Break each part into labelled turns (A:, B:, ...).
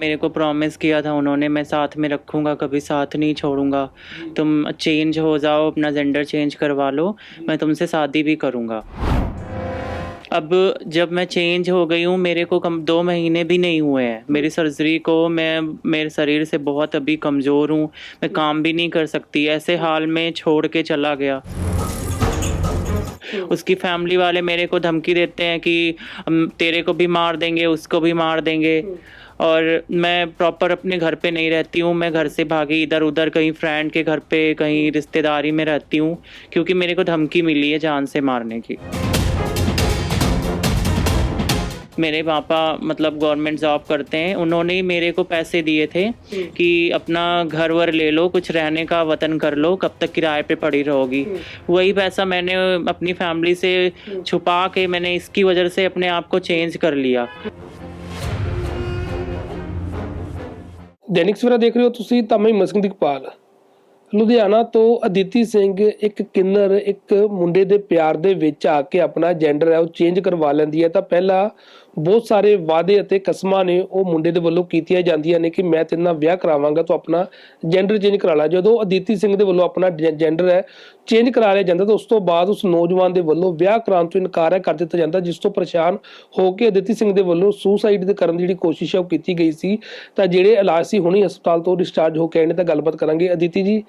A: मेरे को प्रॉमिस किया था उन्होंने, मैं साथ में रखूँगा, कभी साथ नहीं छोड़ूँगा। तुम चेंज हो जाओ, अपना जेंडर चेंज करवा लो, मैं तुमसे शादी भी करूँगा। अब जब मैं चेंज हो गई हूँ, मेरे को 2 महीने भी नहीं हुए हैं मेरी सर्जरी को। मैं मेरे शरीर से बहुत अभी कमज़ोर हूँ, मैं काम भी नहीं कर सकती। ऐसे हाल में छोड़ के चला गया। उसकी फैमिली वाले मेरे को धमकी देते हैं कि हम तेरे को भी मार देंगे, उसको भी मार देंगे। और मैं प्रॉपर अपने घर पे नहीं रहती हूँ, मैं घर से भागी इधर-उधर, कहीं फ्रेंड के घर पे, कहीं रिश्तेदारी में रहती हूँ, क्योंकि मेरे को धमकी मिली है जान से मारने की। मेरे पापा मतलब गवर्नमेंट जॉब करते हैं, उन्होंने ही मेरे को पैसे दिए थे कि अपना घर-वर ले लो, कुछ रहने का वतन कर लो, कब तक किराए पे पड़ी रहोगी। वही पैसा मैंने अपनी फैमिली से छुपा के मैंने इसकी वजह से अपने आप को चेंज कर लिया।
B: दैनिक सवेरा देख रहे हो ਤੁਸੀਂ ਤਾਂ ਮੈਂ ਹਿੰਮਤ ਸਿੰਘ ਦੀਪਾਲ ਲੁਧਿਆਣਾ ਤੋਂ ਅਦਿਤੀ ਸਿੰਘ ਇੱਕ ਕਿੰਨਰ ਇੱਕ ਮੁੰਡੇ ਦੇ ਪਿਆਰ ਦੇ ਵਿੱਚ ਆ ਕੇ ਆਪਣਾ ਜੈਂਡਰ ਹੈ ਉਹ ਚੇਂਜ ਕਰਵਾ ਲੈਂਦੀ ਹੈ ਤਾਂ ਪਹਿਲਾਂ ਬਹੁਤ ਸਾਰੇ ਵਾਅਦੇ ਅਤੇ ਕਸਮਾਂ ਨੇ ਉਹ ਮੁੰਡੇ ਦੇ ਵੱਲੋਂ ਕੀਤੀਆਂ ਜਾਂਦੀਆਂ ਨੇ ਕਿ ਮੈਂ ਤੇਰੇ ਨਾਲ ਵਿਆਹ ਕਰਾਵਾਂਗਾ ਤੂੰ ਆਪਣਾ ਜੈਂਡਰ ਚੇਂਜ ਕਰਾ ਲੈ। ਜਦੋਂ ਅਦਿਤੀ ਸਿੰਘ ਦੇ ਵੱਲੋਂ ਆਪਣਾ ਜੈਂਡਰ ਹੈ ਚੇਂਜ ਕਰਾ ਲਿਆ ਜਾਂਦਾ ਤਾਂ ਉਸ ਤੋਂ ਬਾਅਦ ਉਸ ਨੌਜਵਾਨ ਦੇ ਵੱਲੋਂ ਵਿਆਹ ਕਰਾਉਣ ਤੋਂ ਇਨਕਾਰ ਕਰ ਦਿੱਤਾ ਜਾਂਦਾ, ਜਿਸ ਤੋਂ ਪਰੇਸ਼ਾਨ ਹੋ ਕੇ ਅਦਿਤੀ ਸਿੰਘ ਦੇ ਵੱਲੋਂ ਸੁਸਾਈਡ ਕਰਨ ਦੀ ਜਿਹੜੀ ਕੋਸ਼ਿਸ਼ ਹੈ ਉਹ ਕੀਤੀ ਗਈ ਸੀ। ਤਾਂ ਜਿਹੜੇ ਇਲਾਜ ਸੀ ਹੁਣੀ ਹਸਪਤਾਲ ਤੋਂ ਡਿਸਚਾਰਜ ਹੋ ਕੇ ਆਏ ਨੇ ਤਾਂ ਗੱਲਬਾਤ ਕਰਾਂਗੇ। ਅਦਿਤੀ ਜੀ,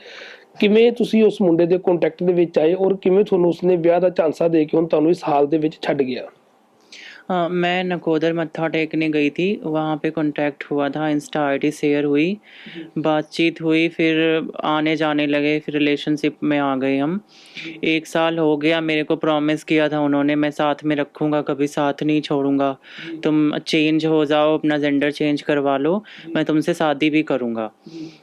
B: ਕਿਵੇਂ ਤੁਸੀਂ ਉਸ ਮੁੰਡੇ ਦੇ ਕੰਟੈਕਟ ਦੇ ਵਿੱਚ ਆਏ ਔਰ ਕਿਵੇਂ ਤੁਹਾਨੂੰ ਉਸਨੇ ਵਿਆਹ ਦਾ ਝਾਂਸਾ ਦੇ ਕੇ ਹੁਣ ਤੁਹਾਨੂੰ ਇਸ ਹਾਲ ਦੇ ਵਿੱਚ ਛੱਡ ਗਿਆ?
A: हाँ, मैं नकोदर मत्था टेकने गई थी, वहाँ पे कांटेक्ट हुआ था, इंस्टा आईडी शेयर हुई, बातचीत हुई, फिर आने जाने लगे, फिर रिलेशनशिप में आ गए हम। 1 साल हो गया, मेरे को प्रॉमिस किया था उन्होंने, मैं साथ में रखूँगा, कभी साथ नहीं छोड़ूँगा। तुम चेंज हो जाओ, अपना जेंडर चेंज करवा लो, मैं तुमसे शादी भी करूँगा।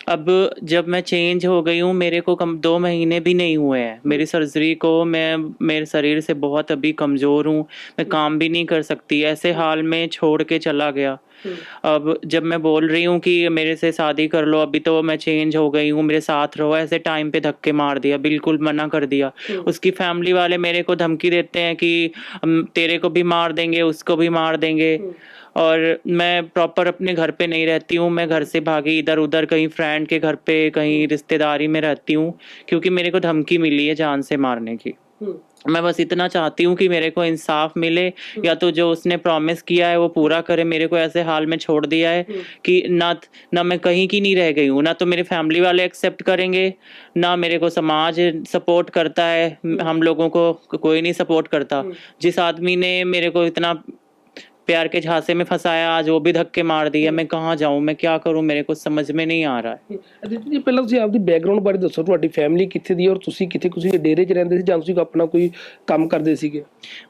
A: अब जब मैं चेंज हो गई हूँ, मेरे को 2 महीने भी नहीं हुए हैं मेरी सर्जरी को। मैं मेरे शरीर से बहुत अभी कमज़ोर हूँ, मैं काम भी नहीं कर सकती। ऐसे हाल में छोड़ के चला गया। अब जब मैं बोल रही हूँ कि मेरे से शादी कर लो, अभी तो मैं चेंज हो गई हूँ, मेरे साथ रहो, ऐसे टाइम पे धक्के मार दिया, बिल्कुल मना कर दिया। उसकी फैमिली वाले मेरे को धमकी देते हैं कि हम तेरे को भी मार देंगे, उसको भी मार देंगे। और मैं प्रॉपर अपने घर पे नहीं रहती हूँ, मैं घर से भागी इधर-उधर, कहीं फ्रेंड के घर पे, कहीं रिश्तेदारी में रहती हूँ, क्योंकि मेरे को धमकी मिली है जान से मारने की। मैं बस इतना चाहती हूँ कि मेरे को इंसाफ मिले, या तो जो उसने प्रॉमिस किया है वो पूरा करे। मेरे को ऐसे हाल में छोड़ दिया है कि ना मैं कहीं की नहीं रह गई हूँ, ना तो मेरे फैमिली वाले एक्सेप्ट करेंगे, ना मेरे को समाज सपोर्ट करता है। हम लोगों को कोई नहीं सपोर्ट करता। जिस आदमी ने मेरे को इतना प्यार के झांसे में फंसाया, आज वो भी धक्के मार दिया। मैं कहाँ जाऊँ, मैं क्या करूँ, मेरे को समझ में नहीं आ रहा है।
B: ਅਦਿਤੀ ਜੀ, ਪਹਿਲਾਂ ਤੁਸੀਂ ਆਪਦੀ ਬੈਕਗ੍ਰਾਉਂਡ ਬਾਰੇ ਦੱਸੋ, ਤੁਹਾਡੀ ਫੈਮਿਲੀ ਕਿੱਥੇ ਦੀ ਹੈ ਔਰ ਤੁਸੀਂ ਕਿੱਥੇ ਤੁਸੀਂ ਡੇਰੇ 'ਚ ਰਹਿੰਦੇ ਸੀ ਜਾਂ ਤੁਸੀਂ ਆਪਣਾ ਕੋਈ ਕੰਮ ਕਰਦੇ ਸੀਗੇ?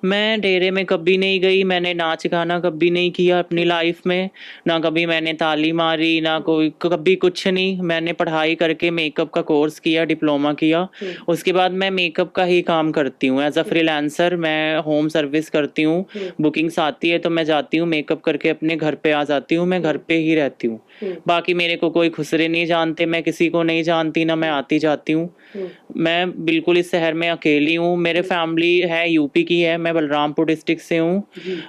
A: मैं डेरे में कभी नहीं गई, मैंने नाच गाना कभी नहीं किया अपनी लाइफ में, ना कभी मैंने ताली मारी, ना कोई कभी कुछ नहीं। मैंने पढ़ाई करके मेकअप का कोर्स किया, डिप्लोमा किया, उसके बाद मैं मेकअप का ही काम करती हूँ एज अ फ्रीलांसर। मैं होम सर्विस करती हूँ, बुकिंग्स आती है तो मैं जाती हूँ, मेकअप करके अपने घर पे आ जाती हूँ, मैं घर पे ही रहती हूँ। बाकी मेरे को कोई खुसरे नहीं जानते, मैं किसी को नहीं जानती, ना मैं आती जाती हूँ। मैं बिल्कुल इस शहर में अकेली हूँ। मेरे फैमिली है यूपी की है, मैं बलरामपुर डिस्ट्रिक्ट से हूँ।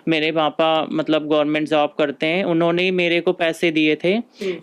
A: मेरे पापा मतलब गवर्नमेंट जॉब करते हैं, उन्होंने ही मेरे को पैसे दिए थे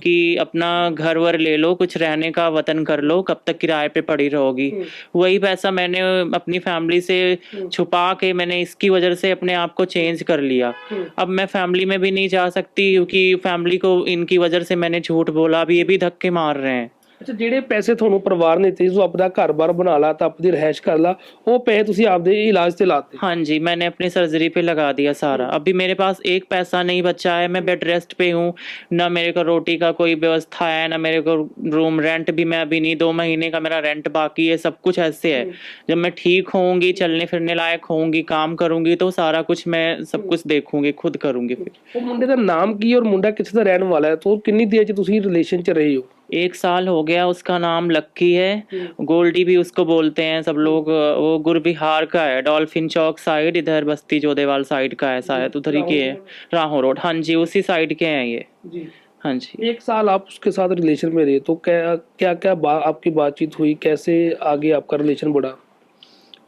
A: कि अपना घर-वर ले लो, कुछ रहने का वतन कर लो, कब तक किराए पे पड़ी रहोगी। वही पैसा मैंने अपनी फैमिली से छुपा के मैंने इसकी वजह से अपने आप को चेंज कर लिया। अब मैं फैमिली में भी नहीं जा सकती, क्योंकि फैमिली को इनकी वजह से मैंने झूठ बोला। अब ये भी धक्के मार रहे हैं।
B: ਅੱਛਾ, ਜਿਹੜੇ ਪੈਸੇ ਤੁਹਾਨੂੰ ਪਰਿਵਾਰ ਨੇ ਦਿੱਤੇ, ਤੂੰ ਆਪਣਾ ਘਰ-ਬਾਰ ਬਣਾ ਲਾ ਤਾਂ ਆਪਣੀ ਰਿਹਾਇਸ਼ ਕਰ ਲਾ, ਉਹ ਪੈਸੇ ਤੁਸੀਂ ਆਪਦੇ ਇਲਾਜ ਤੇ ਲਾਤੇ?
A: हाँ जी, मैंने अपनी सर्जरी पे लगा दिया सारा। अभी मेरे पास एक पैसा नहीं बचा है, मैं बेड रेस्ट पे हूँ, ना मेरे को रोटी का कोई व्यवस्था है, ना मेरे को रूम रेंट भी मैं अभी नहीं, 2 महीने का मेरा रेंट बाकी है। सब कुछ ऐसे है। जब मैं ठीक होऊंगी, चलने फिरने लायक होऊंगी, काम करूंगी, तो सारा कुछ मैं सब कुछ देखूंगी, खुद करूंगी। फिर
B: ਉਹ ਮੁੰਡੇ ਦਾ ਨਾਮ ਕੀ ਔਰ ਮੁੰਡਾ ਕਿੱਥੇ ਦਾ ਰਹਿਣ ਵਾਲਾ ਹੈ? तो कितनी देर से ਤੁਸੀਂ रिलेशन च रहे हो?
A: 1 साल हो गया। उसका नाम लक्की है, गोल्डी भी उसको बोलते हैं सब लोग। वो गुरबिहार का है, डॉल्फिन चौक साइड, इधर बस्ती जोधेवाल साइड का है, शायद उधर ही के है, राहों रोड। हाँ जी, उसी साइड के हैं ये।
B: जी।
A: हाँ जी।
B: 1 साल आप उसके साथ रिलेशन में रहे तो क्या क्या क्या आपकी बातचीत हुई, कैसे आगे आपका रिलेशन बढ़ा?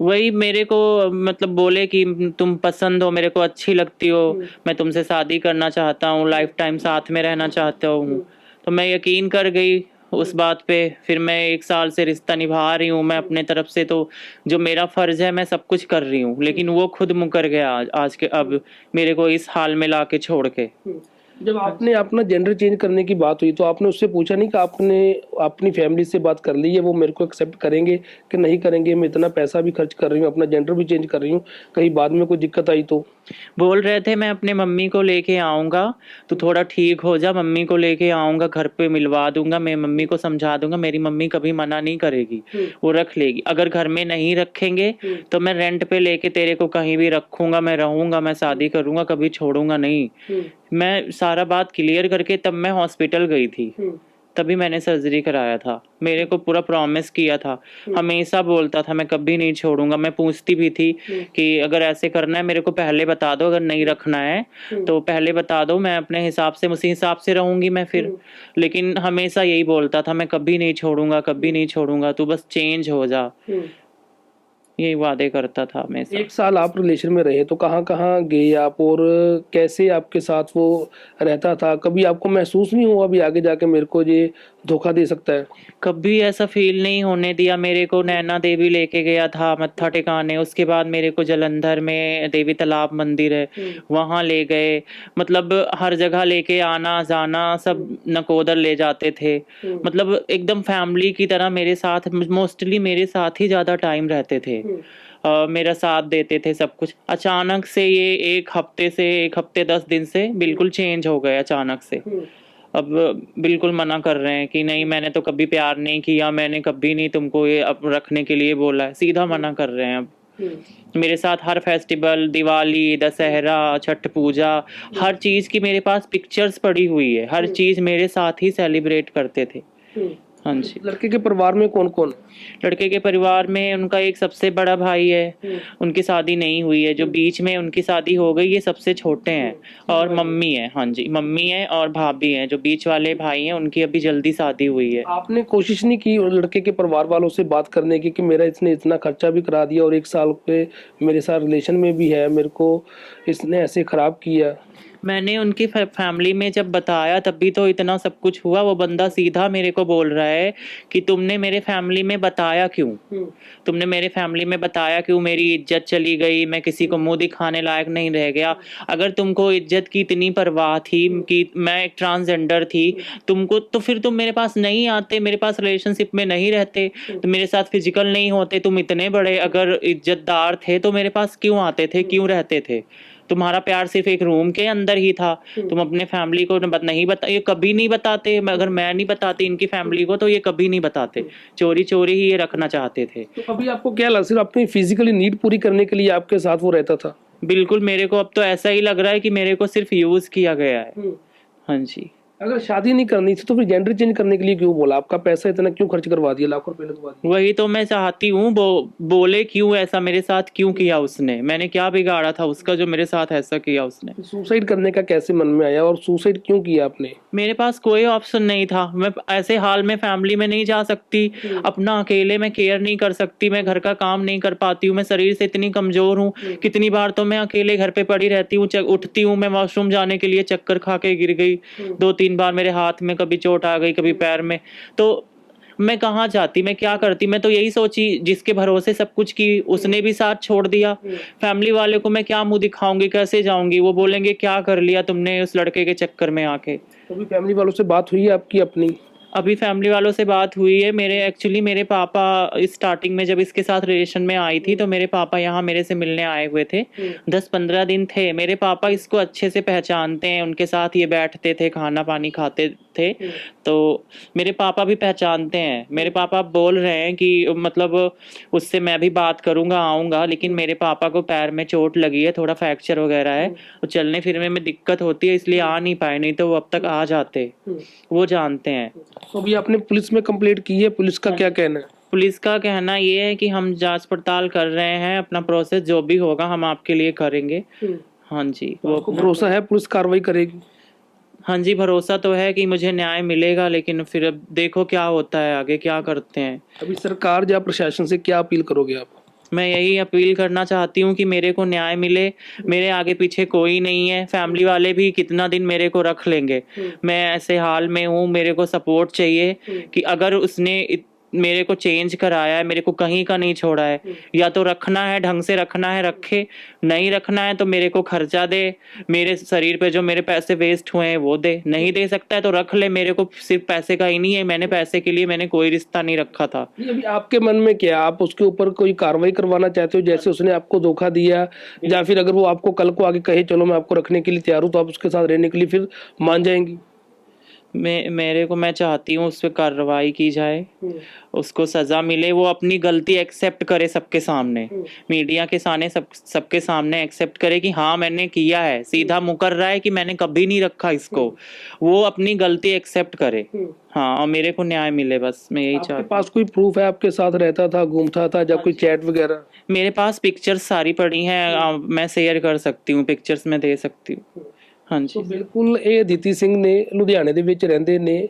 A: वही मेरे को मतलब बोले कि तुम पसंद हो, मेरे को अच्छी लगती हो, मैं तुमसे शादी करना चाहता हूँ, लाइफ टाइम साथ में रहना चाहता हूँ। तो मैं यकीन कर गई उस बात पे। फिर मैं 1 साल से रिश्ता निभा रही हूँ। मैं अपने तरफ से तो जो मेरा फर्ज है मैं सब कुछ कर रही हूँ, लेकिन वो खुद मुकर गया आज के अब मेरे को इस हाल में लाके छोड़ के।
B: जब आपने अपना जेंडर चेंज करने की बात हुई तो आपने उससे पूछा नहीं कि आपने अपनी फैमिली से बात कर ली है, वो मेरे को एक्सेप्ट करेंगे कि नहीं करेंगे, मैं इतना पैसा भी खर्च कर रही हूँ, अपना जेंडर भी चेंज कर रही हूँ, कहीं बाद में कोई दिक्कत आई तो?
A: बोल रहे थे मैं अपने मम्मी को लेके आऊंगा, तो थोड़ा ठीक हो जा, मम्मी को लेके आऊंगा, घर पे मिलवा दूंगा, मैं मम्मी को समझा दूंगा, मेरी मम्मी कभी मना नहीं करेगी, वो रख लेगी। अगर घर में नहीं रखेंगे तो मैं रेंट पे लेके तेरे को कहीं भी रखूंगा, मैं रहूंगा, मैं शादी करूंगा, कभी छोड़ूंगा नहीं। मैं सारा बात क्लियर करके तब मैं हॉस्पिटल गई थी, तभी मैंने सर्जरी कराया था। मेरे को पूरा प्रॉमिस किया था, हमेशा बोलता था मैं कभी नहीं छोड़ूंगा। मैं पूछती भी थी कि अगर ऐसे करना है मेरे को पहले बता दो, अगर नहीं रखना है तो पहले बता दो, मैं अपने हिसाब से उसी हिसाब से रहूंगी मैं फिर। लेकिन हमेशा यही बोलता था मैं कभी नहीं छोड़ूंगा, कभी नहीं छोड़ूंगा, तू बस चेंज हो जा, यही वादे करता था हमेशा।
B: 1 साल आप रिलेशन में रहे तो कहाँ कहाँ गए आप और कैसे आपके साथ वो रहता था? कभी आपको महसूस नहीं हुआ अभी आगे जाके मेरे को ये धोखा दे सकता है?
A: कभी ऐसा फील नहीं होने दिया। मेरे को नैना देवी लेके गया था मत्था टिकाने, उसके बाद मेरे को जलंधर में देवी तालाब मंदिर है वहां ले गए। मतलब हर जगह लेके आना जाना सब नकोदर ले जाते थे। मतलब एकदम फैमिली की तरह मेरे साथ, मोस्टली मेरे साथ ही ज्यादा टाइम रहते थे। मेरा साथ देते थे सब कुछ। अचानक से ये 1 हफ्ते 10 दिन से बिल्कुल चेंज हो गए अचानक से। अब बिल्कुल मना कर रहे हैं कि नहीं मैंने तो कभी प्यार नहीं किया, मैंने कभी नहीं तुमको ये अब रखने के लिए बोला है, सीधा मना कर रहे हैं अब। मेरे साथ हर फेस्टिवल, दिवाली, दशहरा, छठ पूजा, हर चीज की मेरे पास पिक्चर्स पड़ी हुई है, हर चीज मेरे साथ ही सेलिब्रेट करते थे। हाँ जी।
B: लड़के के परिवार में कौन कौन?
A: लड़के के परिवार में उनका एक सबसे बड़ा भाई है, उनकी शादी नहीं हुई है। जो बीच में उनकी शादी हो गई, ये सबसे छोटे हैं। और मम्मी है, हाँ जी मम्मी है, और भाभी है। जो बीच वाले भाई हैं उनकी अभी जल्दी शादी हुई है।
B: आपने कोशिश नहीं की उन लड़के के परिवार वालों से बात करने की कि मेरा इसने इतना खर्चा भी करा दिया और 1 साल पे मेरे साथ रिलेशन में भी है, मेरे को इसने ऐसे खराब किया?
A: मैंने उनकी फैमिली में जब बताया तभी तो इतना सब कुछ हुआ। वो बंदा सीधा मेरे को बोल रहा है कि तुमने मेरे फैमिली में बताया क्यों, तुमने मेरे फैमिली में बताया क्यों, मेरी इज्जत चली गई, मैं किसी को मुंह दिखाने लायक नहीं रह गया। अगर तुमको इज्जत की इतनी परवाह थी कि मैं एक ट्रांसजेंडर थी तुमको, तो फिर तुम मेरे पास नहीं आते, मेरे पास रिलेशनशिप में नहीं रहते, तो मेरे साथ फिजिकल नहीं होते। तुम इतने बड़े अगर इज्जतदार थे तो मेरे पास क्यों आते थे, क्यों रहते थे? तुम्हारा प्यार सिर्फ एक रूम के अंदर ही था, तुम अपने फैमिली को नहीं बता, ये कभी नहीं बताते। अगर मैं नहीं बताती इनकी फैमिली को तो ये कभी नहीं बताते, चोरी चोरी ही ये रखना चाहते थे।
B: तो अभी आपको क्या लगा, सिर्फ अपनी फिजिकली नीड पूरी करने के लिए आपके साथ वो रहता था?
A: बिल्कुल, मेरे को अब तो ऐसा ही लग रहा है कि मेरे को सिर्फ यूज किया गया है। हाँ जी।
B: अगर शादी नहीं करनी थी तो फिर जेंडर चेंज करने के लिए क्यों बोला? आपका पैसा इतना क्यों खर्च करवा दिया, लाखों रुपए लगवा दिए?
A: वही तो मैं चाहती हूँ, बोले क्यों ऐसा मेरे साथ क्यों किया उसने, मैंने क्या बिगाड़ा था उसका जो मेरे साथ ऐसा किया उसने?
B: सुसाइड करने का कैसे मन में आया और सुसाइड क्यों किया आपने?
A: मेरे पास कोई ऑप्शन नहीं था। मैं ऐसे हाल में फैमिली में नहीं जा सकती, अपना अकेले मैं केयर नहीं कर सकती, मैं घर का काम नहीं कर पाती हूँ, मैं शरीर से इतनी कमजोर हूँ। कितनी बार तो मैं अकेले घर पे पड़ी रहती हूँ, उठती हूँ मैं वॉशरूम जाने के लिए, चक्कर खा के गिर गई 2-3 बार, मेरे हाथ में कभी चोट आ गई, कभी पैर में। तो मैं कहाँ जाती, मैं क्या करती? मैं तो यही सोची जिसके भरोसे सब कुछ की उसने भी साथ छोड़ दिया। फैमिली वाले को मैं क्या मुंह दिखाऊंगी, कैसे जाऊंगी? वो बोलेंगे क्या कर लिया तुमने उस लड़के के चक्कर में आके।
B: अभी फैमिली वालों से बात हुई है आपकी अपनी?
A: अभी फैमिली वालों से बात हुई है। मेरे पापा स्टार्टिंग में जब इसके साथ रिलेशन में आई थी तो मेरे पापा यहाँ मेरे से मिलने आए हुए थे, 10-15 दिन थे। मेरे पापा इसको अच्छे से पहचानते हैं, उनके साथ ये बैठते थे, खाना पानी खाते थे, तो मेरे पापा भी पहचानते हैं। मेरे पापा बोल रहे हैं कि मतलब उससे मैं भी बात करूंगा, आऊंगा, लेकिन मेरे पापा को पैर में चोट लगी है, थोड़ा फ्रैक्चर वगैरह है, तो चलने फिरने में दिक्कत होती है, इसलिए आ नहीं पाए, नहीं तो वो अब तक आ जाते, वो जानते हैं।
B: तो अभी आपने पुलिस में कंप्लेंट की है, पुलिस का क्या कहना है?
A: पुलिस का कहना ये है कि हम जांच पड़ताल कर रहे हैं, अपना प्रोसेस जो भी होगा हम आपके लिए करेंगे। हाँ जी।
B: वो आपको भरोसा है पुलिस कार्रवाई करेगी?
A: हाँ जी, भरोसा तो है कि मुझे न्याय मिलेगा, लेकिन फिर अब देखो क्या होता है आगे, क्या करते हैं।
B: अभी सरकार या प्रशासन से क्या अपील करोगे आप?
A: मैं यही अपील करना चाहती हूँ कि मेरे को न्याय मिले। मेरे आगे पीछे कोई नहीं है, फैमिली वाले भी कितना दिन मेरे को रख लेंगे। मैं ऐसे हाल में हूँ, मेरे को सपोर्ट चाहिए कि अगर उसने मेरे को चेंज कराया है, मेरे को कहीं का नहीं छोड़ा है, या तो रखना है ढंग से रखना है रखे, नहीं रखना है तो मेरे को खर्चा दे, मेरे शरीर पे जो मेरे पैसे वेस्ट हुए हैं वो दे, नहीं दे सकता है तो रख ले। मेरे को सिर्फ पैसे का ही नहीं है, मैंने पैसे के लिए मैंने कोई रिश्ता नहीं रखा था।
B: नहीं, अभी आपके मन में क्या, आप उसके ऊपर कोई कार्रवाई करवाना चाहते हो जैसे उसने आपको धोखा दिया, या फिर अगर वो आपको कल को आगे कहे चलो मैं आपको रखने के लिए तैयार हूँ तो आप उसके साथ रहने के लिए फिर मान जाएंगी?
A: मैं चाहती हूँ उस पर कार्रवाई की जाए, उसको सजा मिले, वो अपनी गलती एक्सेप्ट करे सबके सामने, मीडिया के सामने, सबके सामने एक्सेप्ट करे कि हाँ मैंने किया है, सीधा मुकर रहा है कि मैंने कभी नहीं रखा इसको, वो अपनी गलती एक्सेप्ट करे। हाँ, और मेरे को न्याय मिले, बस मैं यही
B: आपके
A: चाहती
B: पास कोई प्रूफ है आपके साथ रहता था, घूमता था, या कोई चैट वगैरह?
A: हूँ। मेरे पास पिक्चर्स सारी पड़ी हैं, मैं शेयर कर सकती हूँ, पिक्चर्स में दे सकती हूँ। हाँ
B: ਸੋ
A: जी।
B: ਬਿਲਕੁਲ ਇਹ ਅਦਿਤੀ ਸਿੰਘ ਨੇ ਲੁਧਿਆਣੇ ਦੇ ਵਿੱਚ ਰਹਿੰਦੇ ਨੇ,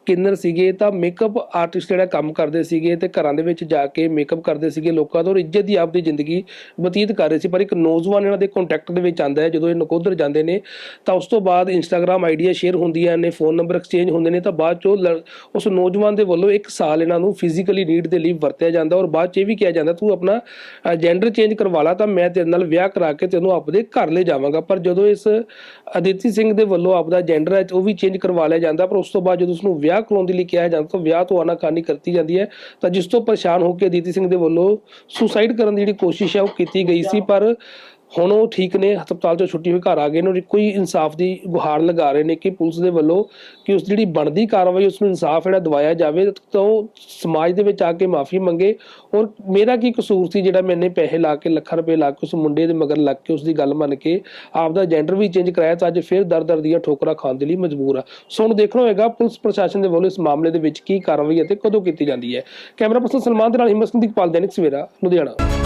B: ਕਿੰਨਰ ਸੀਗੇ ਤਾਂ ਮੇਕਅਪ ਆਰਟਿਸਟ ਜਿਹੜਾ ਕੰਮ ਕਰਦੇ ਸੀਗੇ ਤੇ ਘਰਾਂ ਦੇ ਵਿੱਚ ਜਾ ਕੇ ਮੇਕਅਪ ਕਰਦੇ ਸੀਗੇ ਲੋਕਾਂ ਤੋਂ, ਔਰ ਇੱਜ਼ਤ ਦੀ ਆਪਦੀ ਜ਼ਿੰਦਗੀ ਬਤੀਤ ਕਰ ਰਹੇ ਸੀ। ਪਰ ਇੱਕ ਨੌਜਵਾਨ ਇਹਨਾਂ ਦੇ ਕੰਟੈਕਟ ਦੇ ਵਿੱਚ ਆਂਦਾ ਹੈ ਜਦੋਂ ਇਹ ਨਕੋਦਰ ਜਾਂਦੇ ਨੇ, ਤਾਂ ਉਸ ਤੋਂ ਬਾਅਦ ਇੰਸਟਾਗ੍ਰਾਮ ਆਈਡੀਆਂ ਸ਼ੇਅਰ ਹੁੰਦੀਆਂ ਨੇ, ਫੋਨ ਨੰਬਰ ਐਕਸਚੇਂਜ ਹੁੰਦੇ ਨੇ, ਤਾਂ ਬਾਅਦ ਚੋਂ ਉਸ ਨੌਜਵਾਨ ਦੇ ਵੱਲੋਂ 1 ਸਾਲ ਇਹਨਾਂ ਨੂੰ ਫਿਜ਼ੀਕਲੀ ਨੀਡ ਦੇ ਲਈ ਵਰਤਿਆ ਜਾਂਦਾ, ਔਰ ਬਾਅਦ ਚ ਇਹ ਵੀ ਕਿਹਾ ਜਾਂਦਾ ਤੂੰ ਆਪਣਾ ਜੈਂਡਰ ਚੇਂਜ ਕਰਵਾ ਲਾ ਤਾਂ ਮੈਂ ਤੇਰੇ ਨਾਲ ਵਿਆਹ ਕਰਾ ਕੇ ਤੈਨੂੰ ਆਪਦੇ ਘਰ ਲੈ ਜਾਵਾਂਗਾ। ਪਰ ਜਦੋਂ ਇਸ ਅਦਿਤੀ ਸਿੰਘ ਦੇ ਵੱਲੋਂ ਆਪਦਾ ਜੈਂਡਰ ਹੈ ਉਹ ਵੀ ਚੇਂਜ ਕਰਵਾ ਲਿਆ ਜਾਂਦਾ, ਪਰ ਉਸ ਤੋਂ ਬਾਅਦ ਜਦੋਂ ਉਸਨੂੰ ਵਿਆਹ ਕਰਾਉਣ ਦੇ ਲਈ ਕਿਹਾ ਜਾਂਦਾ ਤਾਂ ਵਿਆਹ ਤੋਂ ਆਨਾਕਾਨੀ ਕਰਤੀ ਜਾਂਦੀ ਹੈ, ਤਾਂ ਜਿਸ ਤੋਂ ਪਰੇਸ਼ਾਨ ਹੋ ਕੇ ਅਦਿਤੀ ਸਿੰਘ ਦੇ ਵੱਲੋਂ ਸੁਸਾਈਡ ਕਰਨ ਦੀ ਜਿਹੜੀ ਕੋਸ਼ਿਸ਼ ਹੈ ਉਹ ਕੀਤੀ ਗਈ ਸੀ। ਪਰ ਹੁਣ ਉਹ ਠੀਕ ਨੇ, ਹਸਪਤਾਲ ਤੋਂ ਛੁੱਟੀ ਹੋਈ ਘਰ ਆ ਗਏ ਨੇ, ਔਰ ਇੱਕੋ ਹੀ ਇਨਸਾਫ ਦੀ ਗੁਹਾਰ ਲਗਾ ਰਹੇ ਨੇ ਕਿ ਪੁਲਿਸ ਦੇ ਵੱਲੋਂ ਕਿ ਉਸ ਜਿਹੜੀ ਬਣਦੀ ਕਾਰਵਾਈ ਉਸਨੂੰ ਇਨਸਾਫ ਜਿਹੜਾ ਦਿਵਾਇਆ ਜਾਵੇ, ਤਾਂ ਉਹ ਸਮਾਜ ਦੇ ਵਿੱਚ ਆ ਕੇ ਮਾਫੀ ਮੰਗੇ। ਔਰ ਮੇਰਾ ਕੀ ਕਸੂਰ ਸੀ ਜਿਹੜਾ ਮੈਨੇ ਪੈਸੇ ਲਾ ਕੇ, ਲੱਖਾਂ ਰੁਪਏ ਲਾ ਕੇ ਉਸ ਮੁੰਡੇ ਦੇ ਮਗਰ ਲੱਗ ਕੇ ਉਸ ਦੀ ਗੱਲ ਮੰਨ ਕੇ ਆਪਦਾ ਜੈਂਡਰ ਵੀ ਚੇਂਜ ਕਰਾਇਆ, ਤਾਂ ਅੱਜ ਫਿਰ ਦਰ ਦੀਆਂ ਠੋਕਰਾਂ ਖਾਣ ਦੇ ਲਈ ਮਜਬੂਰ ਆ। ਸੋ ਹੁਣ ਦੇਖਣਾ ਹੋਏਗਾ ਪੁਲਿਸ ਪ੍ਰਸ਼ਾਸਨ ਦੇ ਵੱਲੋਂ ਇਸ ਮਾਮਲੇ ਦੇ ਵਿੱਚ ਕੀ ਕਾਰਵਾਈ ਅਤੇ ਕਦੋਂ ਕੀਤੀ ਜਾਂਦੀ ਹੈ। ਕੈਮਰਾ ਪਰਸਨ ਸਲਮਾਨ ਦੇ ਨਾਲ ਹਿੰਮਤ ਸਿੰਘ, ਦੀਪਾਲ, ਦੈਨਿਕ ਸਵੇਰਾ, ਲੁਧਿਆਣਾ।